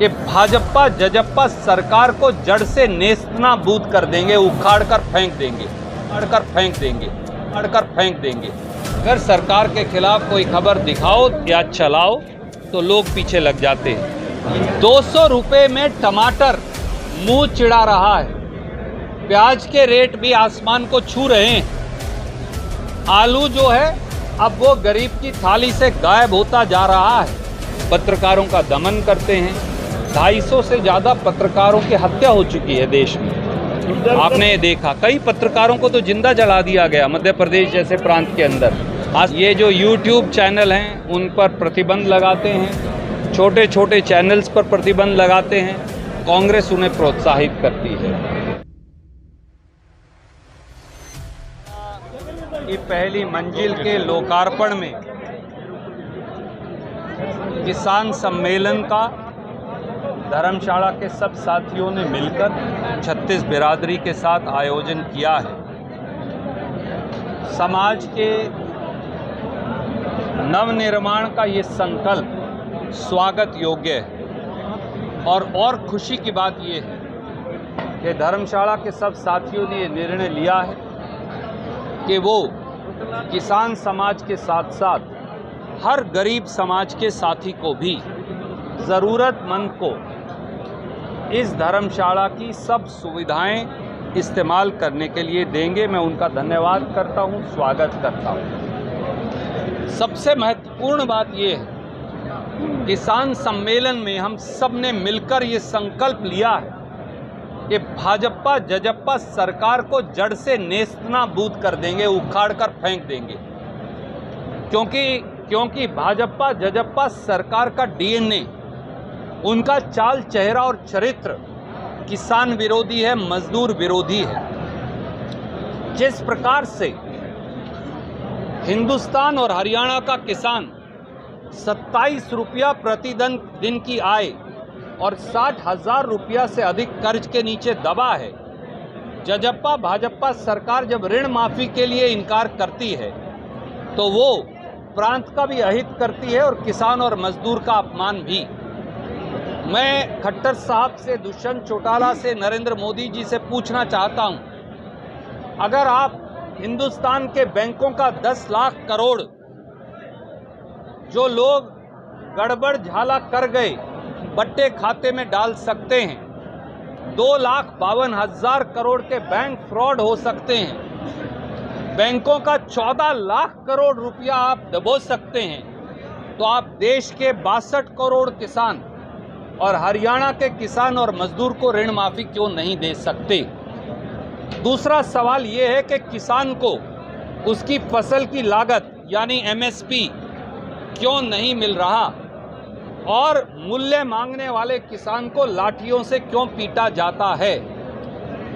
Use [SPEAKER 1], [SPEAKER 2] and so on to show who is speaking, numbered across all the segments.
[SPEAKER 1] कि भाजपा जजप्पा सरकार को जड़ से नेस्तनाबूद कर देंगे, उखाड़ कर फेंक देंगे, उखाड़ फेंक देंगे, उखाड़ फेंक देंगे। अगर सरकार के खिलाफ कोई खबर दिखाओ या चलाओ तो लोग पीछे लग जाते हैं। 200 रुपये में टमाटर मुंह चिढ़ा रहा है, प्याज के रेट भी आसमान को छू रहे हैं, आलू जो है अब वो गरीब की थाली से गायब होता जा रहा है। पत्रकारों का दमन करते हैं, 250 से ज़्यादा पत्रकारों की हत्या हो चुकी है देश में। आपने ये देखा, कई पत्रकारों को तो जिंदा जला दिया गया मध्य प्रदेश जैसे प्रांत के अंदर। आज ये जो YouTube चैनल हैं उन पर प्रतिबंध लगाते हैं, छोटे छोटे चैनल्स पर प्रतिबंध लगाते हैं, कांग्रेस उन्हें प्रोत्साहित करती है। की पहली मंजिल के लोकार्पण में किसान सम्मेलन का धर्मशाला के सब साथियों ने मिलकर 36 बिरादरी के साथ आयोजन किया है। समाज के नवनिर्माण का ये संकल्प स्वागत योग्य है और खुशी की बात ये है कि धर्मशाला के सब साथियों ने ये निर्णय लिया है कि वो किसान समाज के साथ साथ हर गरीब समाज के साथी को भी, ज़रूरतमंद को इस धर्मशाला की सब सुविधाएं इस्तेमाल करने के लिए देंगे। मैं उनका धन्यवाद करता हूं, स्वागत करता हूं। सबसे महत्वपूर्ण बात ये है, किसान सम्मेलन में हम सब ने मिलकर ये संकल्प लिया है कि भाजपा जजप्पा सरकार को जड़ से नेस्तनाबूद कर देंगे, उखाड़ कर फेंक देंगे। क्योंकि भाजपा जजप्पा सरकार का डीएनए, उनका चाल चेहरा और चरित्र किसान विरोधी है, मजदूर विरोधी है। जिस प्रकार से हिंदुस्तान और हरियाणा का किसान 27 रुपया प्रतिदिन की आय और 60,000 रुपया से अधिक कर्ज के नीचे दबा है, जजप्पा भाजपा सरकार जब ऋण माफी के लिए इनकार करती है तो वो प्रांत का भी अहित करती है और किसान और मजदूर का अपमान भी। मैं खट्टर साहब से, दुष्यंत चौटाला से, नरेंद्र मोदी जी से पूछना चाहता हूं, अगर आप हिंदुस्तान के बैंकों का 10 लाख करोड़ जो लोग गड़बड़ झाला कर गए बट्टे खाते में डाल सकते हैं, 2,52,000 करोड़ के बैंक फ्रॉड हो सकते हैं, बैंकों का 14 लाख करोड़ रुपया आप दबो सकते हैं, तो आप देश के 62 करोड़ किसान और हरियाणा के किसान और मजदूर को ऋण माफी क्यों नहीं दे सकते? दूसरा सवाल ये है कि किसान को उसकी फसल की लागत यानी MSP क्यों नहीं मिल रहा और मूल्य मांगने वाले किसान को लाठियों से क्यों पीटा जाता है?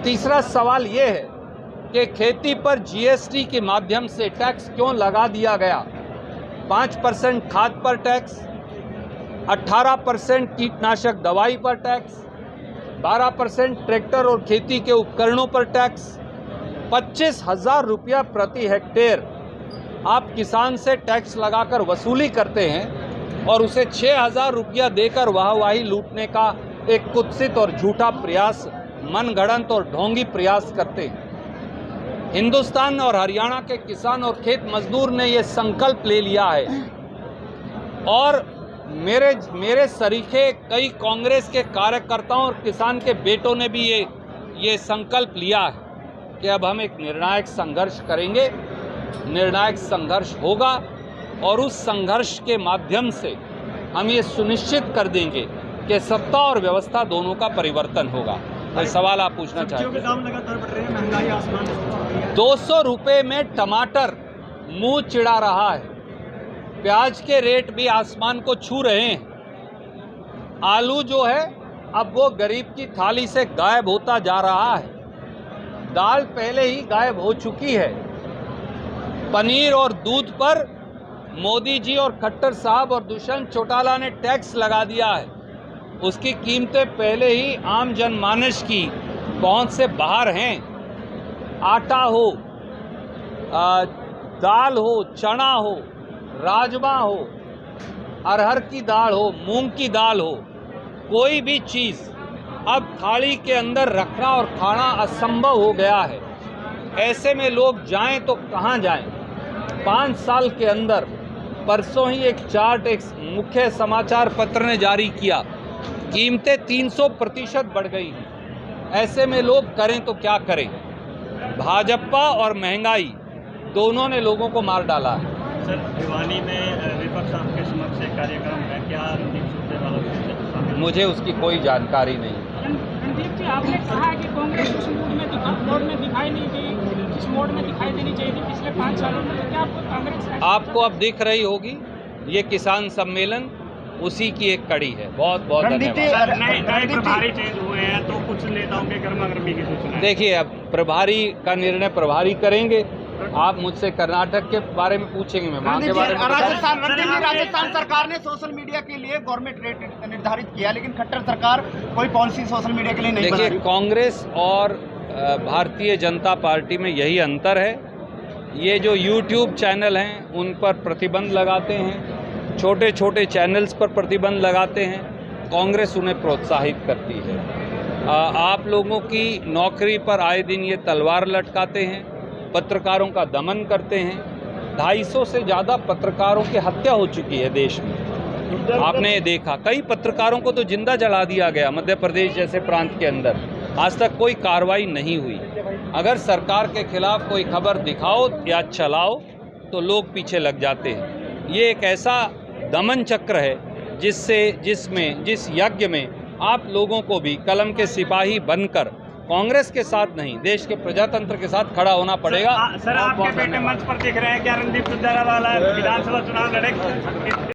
[SPEAKER 1] तीसरा सवाल ये है कि खेती पर GST के माध्यम से टैक्स क्यों लगा दिया गया? 5% खाद पर टैक्स, 18% कीटनाशक दवाई पर टैक्स, 12% ट्रैक्टर और खेती के उपकरणों पर टैक्स, 25,000 रुपया प्रति हेक्टेयर आप किसान से टैक्स लगाकर वसूली करते हैं और उसे 6,000 रुपया देकर वाहवाही लूटने का एक कुत्सित और झूठा प्रयास, मनगढ़ंत और ढोंगी प्रयास करते हैं। हिंदुस्तान और हरियाणा के किसान और खेत मजदूर ने ये संकल्प ले लिया है और मेरे सरीखे कई कांग्रेस के कार्यकर्ताओं और किसान के बेटों ने भी ये संकल्प लिया है कि अब हम एक निर्णायक संघर्ष करेंगे, निर्णायक संघर्ष होगा और उस संघर्ष के माध्यम से हम ये सुनिश्चित कर देंगे कि सत्ता और व्यवस्था दोनों का परिवर्तन होगा। कोई सवाल आप पूछना चाहते हैं?
[SPEAKER 2] दाम लगातार बढ़ रहे हैं, महंगाई आसमान।
[SPEAKER 1] 200 रुपये में टमाटर मुंह चिढ़ा रहा है, प्याज के रेट भी आसमान को छू रहे हैं, आलू जो है अब वो गरीब की थाली से गायब होता जा रहा है, दाल पहले ही गायब हो चुकी है, पनीर और दूध पर मोदी जी और खट्टर साहब और दुष्यंत चौटाला ने टैक्स लगा दिया है, उसकी कीमतें पहले ही आम जनमानस की पहुंच से बाहर हैं। आटा हो, दाल हो, चना हो, राजमा हो, अरहर की दाल हो, मूंग की दाल हो, कोई भी चीज़ अब थाली के अंदर रखना और खाना असंभव हो गया है। ऐसे में लोग जाएं तो कहां जाएं? 5 साल के अंदर परसों ही एक चार्ट एक मुख्य समाचार पत्र ने जारी किया, कीमतें 300% बढ़ गई हैं। ऐसे में लोग करें तो क्या करें? भाजपा और महंगाई दोनों ने लोगों को मार डाला है।
[SPEAKER 2] सर, भिवानी में विपक्ष आपके समक्ष एक कार्यक्रम है, क्या रणदीप सुरजेवाला शामिल?
[SPEAKER 1] मुझे उसकी कोई जानकारी नहीं।
[SPEAKER 3] रणदीप जी, आपने कहा है कि कांग्रेस उस मोड में दिखाई नहीं दी जिस मोड में दिखाई देनी चाहिए थी पिछले 5 सालों में, तो क्या आपको कांग्रेस
[SPEAKER 1] आपको अब दिख रही होगी ये किसान सम्मेलन उसी की एक कड़ी है। बहुत बहुत धन्यवाद।
[SPEAKER 2] नए प्रभारी चेंज हुए हैं तो कुछ नेताओं के गर्मागर्मी की सूचना है।
[SPEAKER 1] देखिए, अब प्रभारी का निर्णय प्रभारी करेंगे। आप मुझसे कर्नाटक के बारे में पूछेंगे, मैं वहाँ के बारे में
[SPEAKER 4] राजस्थान सरकार ने सोशल मीडिया के लिए गवर्नमेंट रेट निर्धारित किया, लेकिन खट्टर सरकार कोई पॉलिसी सोशल मीडिया के लिए नहीं बना रही।
[SPEAKER 1] देखिए, कांग्रेस और भारतीय जनता पार्टी में यही अंतर है। ये जो यूट्यूब चैनल हैं उन पर प्रतिबंध लगाते हैं, छोटे छोटे चैनल्स पर प्रतिबंध लगाते हैं, कांग्रेस उन्हें प्रोत्साहित करती है। आप लोगों की नौकरी पर आए दिन ये तलवार लटकाते हैं, पत्रकारों का दमन करते हैं। 250 से ज़्यादा पत्रकारों की हत्या हो चुकी है देश में। आपने देखा, कई पत्रकारों को तो जिंदा जला दिया गया मध्य प्रदेश जैसे प्रांत के अंदर। आज तक कोई कार्रवाई नहीं हुई। अगर सरकार के खिलाफ कोई खबर दिखाओ या चलाओ तो लोग पीछे लग जाते हैं। ये एक ऐसा दमन चक्र है जिस यज्ञ में आप लोगों को भी कलम के सिपाही बनकर कांग्रेस के साथ नहीं, देश के प्रजातंत्र के साथ खड़ा होना पड़ेगा।
[SPEAKER 2] सर, आपके बेटे मंच पर दिख रहे हैं, क्या रणदीप सुरजेवाला विधानसभा चुनाव लड़ेंगे?